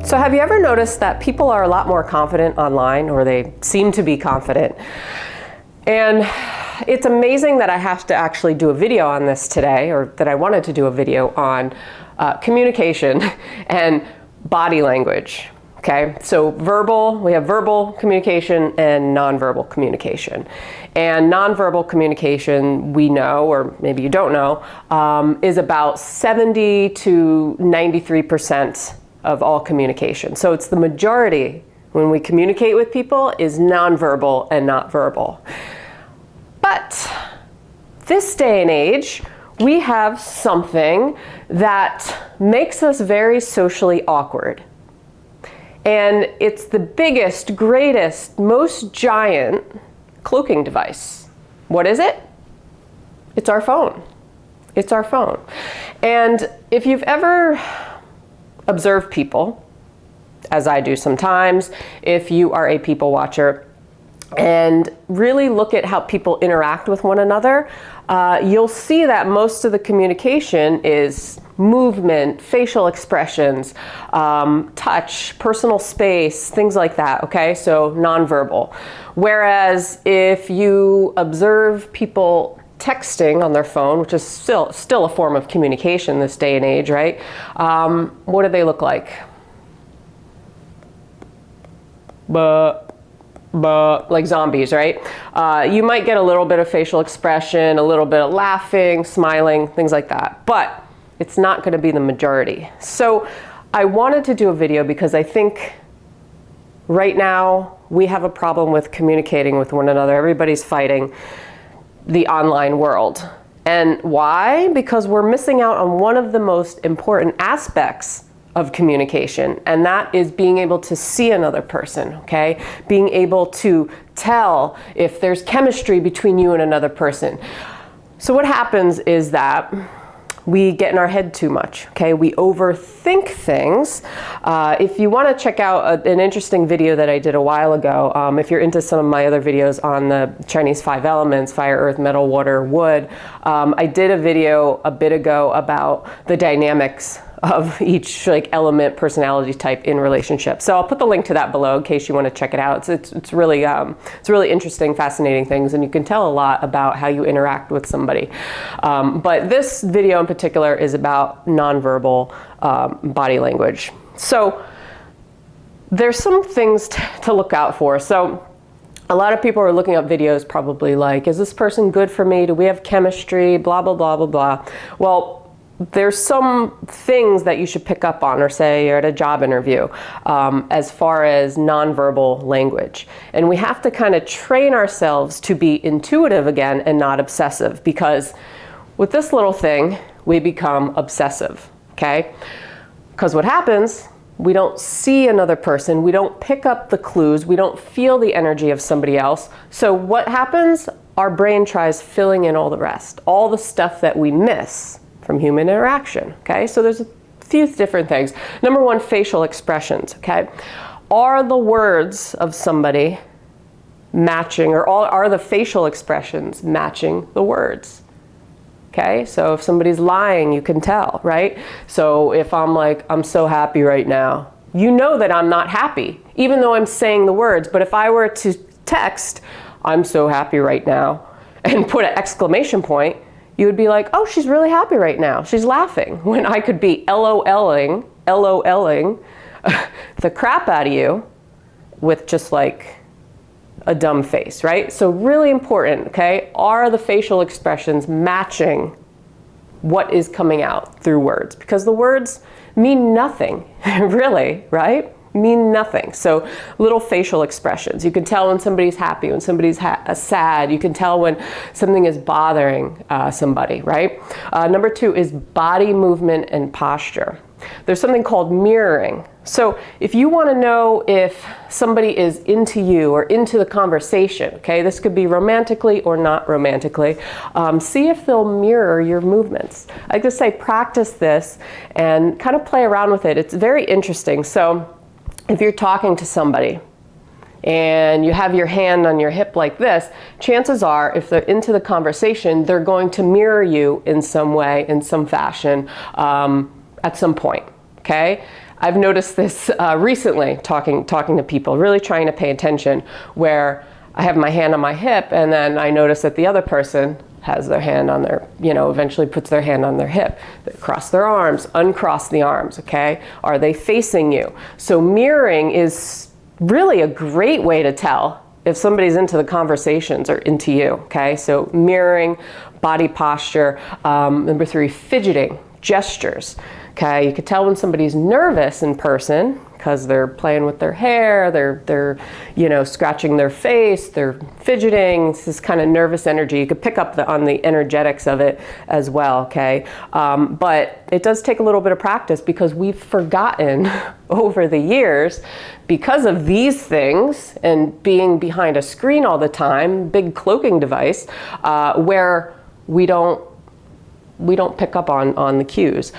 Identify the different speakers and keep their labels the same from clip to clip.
Speaker 1: So have you ever noticed that people are a lot more confident online, or they seem to be confident? And it's amazing that I have to actually do a video on this today, or that I wanted to do a video on communication and body language. Okay, so we have verbal communication and nonverbal communication. And nonverbal communication, we know, or maybe you don't know, is about 70 to 93% of all communication. So it's the majority when we communicate with people is nonverbal and not verbal. But this day and age, we have something that makes us very socially awkward. And it's the biggest, greatest, most giant cloaking device. What is it? It's our phone. It's our phone. And if you've ever observed people, as I do sometimes, if you are a people watcher, and really look at how people interact with one another, you'll see that most of the communication is movement, facial expressions, touch, personal space, things like that, okay? So nonverbal. Whereas if you observe people texting on their phone, which is still a form of communication this day and age, right? What do they look like? Like zombies, right? You might get a little bit of facial expression, a little bit of laughing, smiling, things like that, but it's not going to be the majority. So I wanted to do a video because I think right now we have a problem with communicating with one another. Everybody's fighting the online world. And why? Because we're missing out on one of the most important aspects of communication, and that is being able to see another person, okay? Being able to tell if there's chemistry between you and another person. So what happens is that we get in our head too much, okay? We overthink things. If you want to check out an interesting video that I did a while ago, if you're into some of my other videos on the Chinese 5 elements, fire, earth, metal, water, wood, I did a video a bit ago about the dynamics of each element, personality type in relationship. So I'll put the link to that below in case you want to check it out. It's really interesting, fascinating things, and you can tell a lot about how you interact with somebody. But this video in particular is about nonverbal body language. So there's some things to look out for. So a lot of people are looking up videos probably like, is this person good for me? Do we have chemistry? Blah, blah, blah, blah, blah. Well, there's some things that you should pick up on, or say you're at a job interview, as far as nonverbal language. And we have to kind of train ourselves to be intuitive again and not obsessive, because with this little thing, we become obsessive, okay? Because what happens, we don't see another person, we don't pick up the clues, we don't feel the energy of somebody else. So what happens? Our brain tries filling in all the rest, all the stuff that we miss from human interaction, okay? So there's a few different things. Number one, facial expressions, okay? Are the words of somebody matching, or are the facial expressions matching the words? Okay, so if somebody's lying, you can tell, right? So if I'm like, I'm so happy right now, you know that I'm not happy, even though I'm saying the words. But if I were to text, I'm so happy right now, and put an exclamation point, you would be like, oh, she's really happy right now. She's laughing. When I could be LOLing the crap out of you with just like a dumb face, right? So really important, okay? Are the facial expressions matching what is coming out through words? Because the words mean nothing, really, right? Mean nothing. So little facial expressions. You can tell when somebody's happy, when somebody's sad. You can tell when something is bothering somebody, right? Number two is body movement and posture. There's something called mirroring. So if you want to know if somebody is into you or into the conversation, okay, this could be romantically or not romantically, see if they'll mirror your movements. I like to say practice this and kind of play around with it. It's very interesting. So if you're talking to somebody and you have your hand on your hip like this, chances are, if they're into the conversation, they're going to mirror you in some way, in some fashion, at some point, okay? I've noticed this recently, talking to people, really trying to pay attention, where I have my hand on my hip and then I notice that the other person has their hand on their, eventually puts their hand on their hip. They cross their arms, uncross the arms, okay? Are they facing you? So mirroring is really a great way to tell if somebody's into the conversations or into you, okay? So mirroring, body posture. Number 3, fidgeting, gestures. Okay, you can tell when somebody's nervous in person because they're playing with their hair, they're scratching their face, they're fidgeting. It's this kind of nervous energy. You could pick up on the energetics of it as well, okay? But it does take a little bit of practice because we've forgotten over the years, because of these things and being behind a screen all the time, big cloaking device, where we don't pick up on the cues.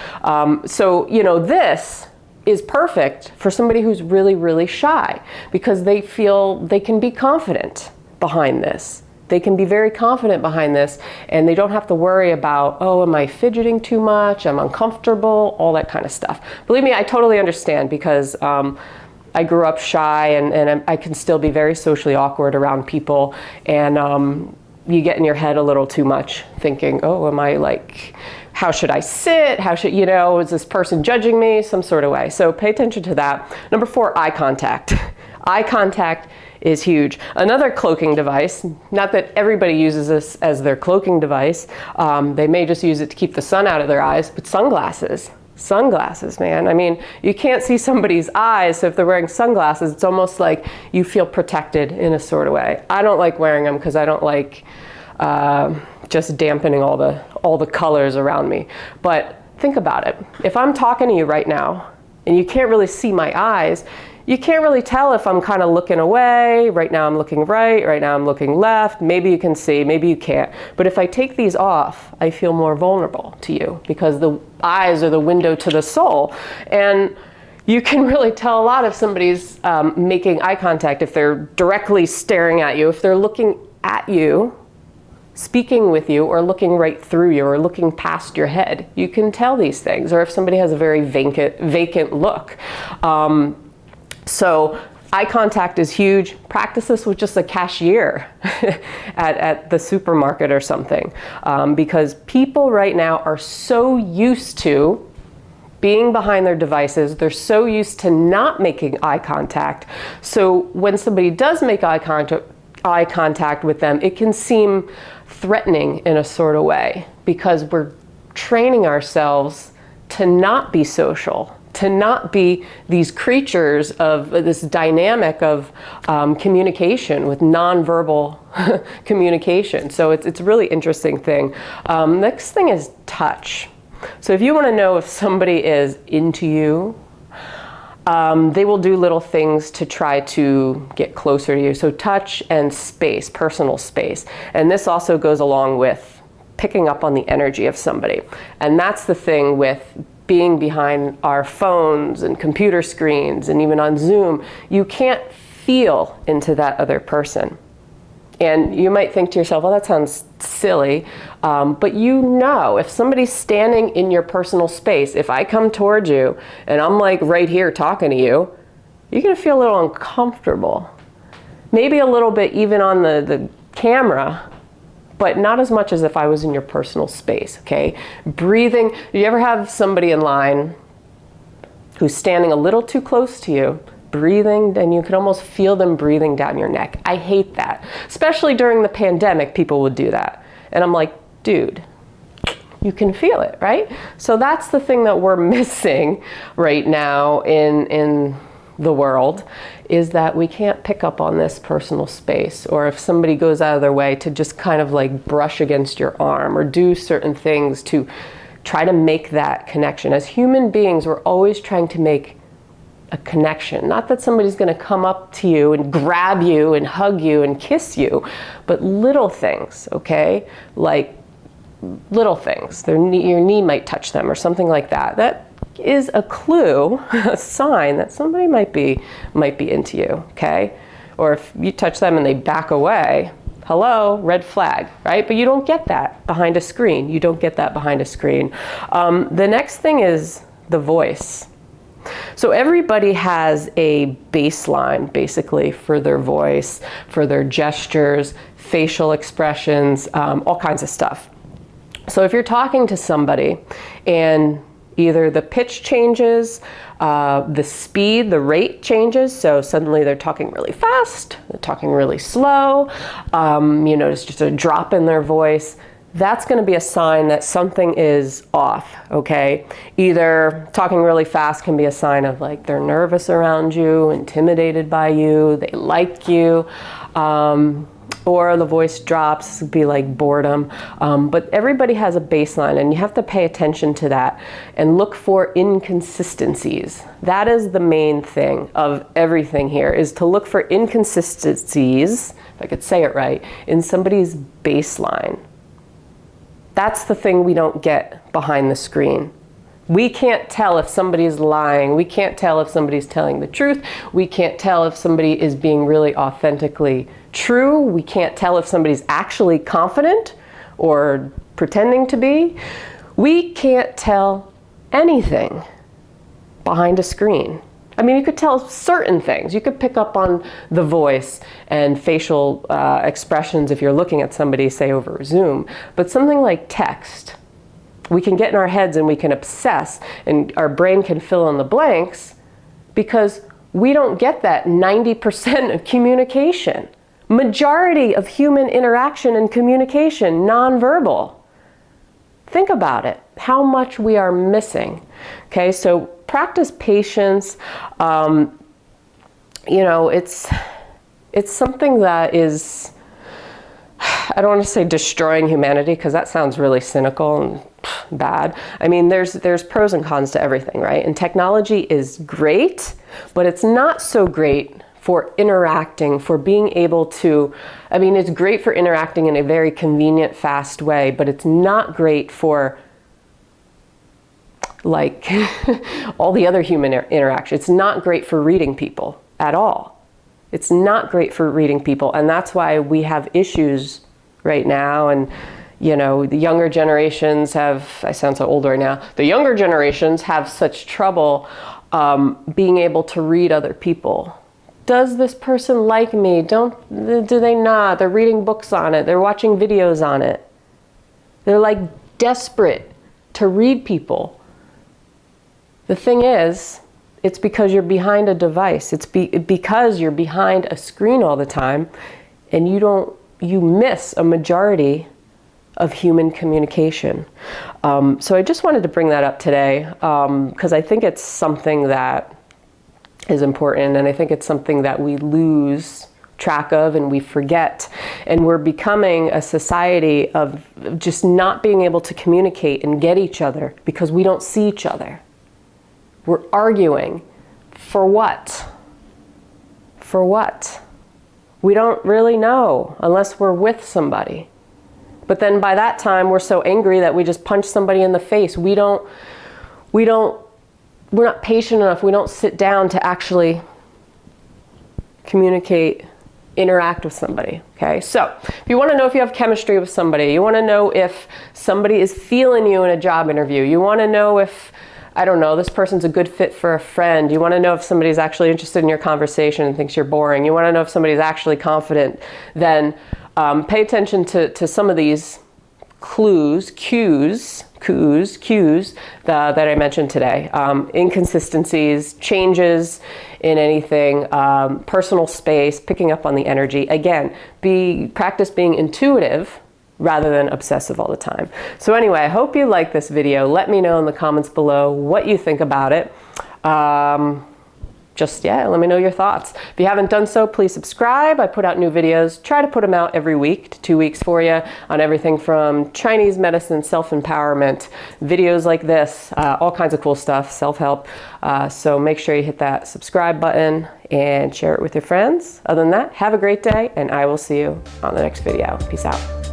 Speaker 1: So, this is perfect for somebody who's really, really shy because they feel they can be confident behind this. They can be very confident behind this and they don't have to worry about, oh, am I fidgeting too much? I'm uncomfortable, all that kind of stuff. Believe me, I totally understand because I grew up shy and I can still be very socially awkward around people, and you get in your head a little too much thinking, oh, am I like, how should I sit? How should, is this person judging me? Some sort of way. So pay attention to that. Number 4, eye contact. Eye contact is huge. Another cloaking device, not that everybody uses this as their cloaking device. They may just use it to keep the sun out of their eyes, but sunglasses. Sunglasses, man. I mean, you can't see somebody's eyes, so if they're wearing sunglasses, it's almost like you feel protected in a sort of way. I don't like wearing them because I don't like just dampening all the colors around me. But think about it. If I'm talking to you right now and you can't really see my eyes, you can't really tell if I'm kind of looking away. Right now I'm looking right now I'm looking left. Maybe you can see, maybe you can't. But if I take these off, I feel more vulnerable to you because the eyes are the window to the soul. And you can really tell a lot if somebody's making eye contact, if they're directly staring at you, if they're looking at you, speaking with you, or looking right through you, or looking past your head. You can tell these things. Or if somebody has a very vacant look. So eye contact is huge. Practice this with just a cashier at the supermarket or something. Because people right now are so used to being behind their devices. They're so used to not making eye contact. So when somebody does make eye contact with them, it can seem threatening in a sort of way because we're training ourselves to not be social, to not be these creatures of this dynamic of communication with nonverbal communication. So it's a really interesting thing. Next thing is touch. So if you want to know if somebody is into you, they will do little things to try to get closer to you. So touch and space, personal space. And this also goes along with picking up on the energy of somebody. And that's the thing with being behind our phones and computer screens and even on Zoom. You can't feel into that other person. And you might think to yourself, well, that sounds silly. But if somebody's standing in your personal space, if I come towards you and I'm like right here talking to you, you're gonna feel a little uncomfortable. Maybe a little bit even on the camera, but not as much as if I was in your personal space, okay? Breathing. Do you ever have somebody in line who's standing a little too close to you, breathing, and you can almost feel them breathing down your neck? I hate that. Especially during the pandemic, people would do that. And I'm like, dude, you can feel it, right? So that's the thing that we're missing right now in the world, is that we can't pick up on this personal space. Or if somebody goes out of their way to just kind of like brush against your arm or do certain things to try to make that connection. As human beings, we're always trying to make a connection. Not that somebody's going to come up to you and grab you and hug you and kiss you, but little things, okay? Like little things. Your knee might touch them or something like that. That is a clue, a sign that somebody might be into you, okay? Or if you touch them and they back away, hello, red flag, right? But you don't get that behind a screen. You don't get that behind a screen. The next thing is the voice. So everybody has a baseline, basically, for their voice, for their gestures, facial expressions, all kinds of stuff. So if you're talking to somebody and either the pitch changes, the speed, the rate changes, so suddenly they're talking really fast, they're talking really slow, you notice just a drop in their voice, that's going to be a sign that something is off, okay? Either talking really fast can be a sign of like they're nervous around you, intimidated by you, they like you, or the voice drops, it'd be like boredom. But everybody has a baseline, and you have to pay attention to that and look for inconsistencies. That is the main thing of everything here, is to look for inconsistencies, if I could say it right, in somebody's baseline. That's the thing we don't get behind the screen. We can't tell if somebody's lying. We can't tell if somebody's telling the truth. We can't tell if somebody is being really authentically true. We can't tell if somebody's actually confident or pretending to be. We can't tell anything behind a screen. I mean, you could tell certain things. You could pick up on the voice and facial expressions if you're looking at somebody, say, over Zoom. But something like text, we can get in our heads and we can obsess, and our brain can fill in the blanks because we don't get that 90% of communication. Majority of human interaction and communication, nonverbal. Think about it, how much we are missing. Okay, so practice patience. You know, it's something that is, I don't want to say destroying humanity, because that sounds really cynical and bad. I mean, there's pros and cons to everything, right? And technology is great, but it's not so great for interacting, for being able to, I mean, it's great for interacting in a very convenient, fast way, but it's not great for like all the other human interaction. It's not great for reading people at all. It's not great for reading people, and that's why we have issues right now. And you know, the younger generations have, I sound so old right now, the younger generations have such trouble being able to read other people. Does this person like me? Do they not? They're reading books on it. They're watching videos on it. They're like desperate to read people. The thing is, it's because you're behind a device. It's because you're behind a screen all the time, and you miss a majority of human communication. So I just wanted to bring that up today because I think it's something that is important, and I think it's something that we lose track of and we forget, and we're becoming a society of just not being able to communicate and get each other because we don't see each other. We're arguing. For what? For what? We don't really know unless we're with somebody. But then by that time, we're so angry that we just punch somebody in the face. We're not patient enough. We don't sit down to actually communicate, interact with somebody. Okay, so if you want to know if you have chemistry with somebody, you want to know if somebody is feeling you in a job interview, you want to know if, I don't know, this person's a good fit for a friend, you want to know if somebody's actually interested in your conversation and thinks you're boring, you want to know if somebody's actually confident, then pay attention to some of these cues that I mentioned today. Inconsistencies, changes in anything, personal space, picking up on the energy. Again, practice being intuitive rather than obsessive all the time. So anyway, I hope you like this video. Let me know in the comments below what you think about it. Let me know your thoughts. If you haven't done so, please subscribe. I put out new videos. Try to put them out every week to 2 weeks for you on everything from Chinese medicine, self-empowerment, videos like this, all kinds of cool stuff, self-help. So make sure you hit that subscribe button and share it with your friends. Other than that, have a great day, and I will see you on the next video. Peace out.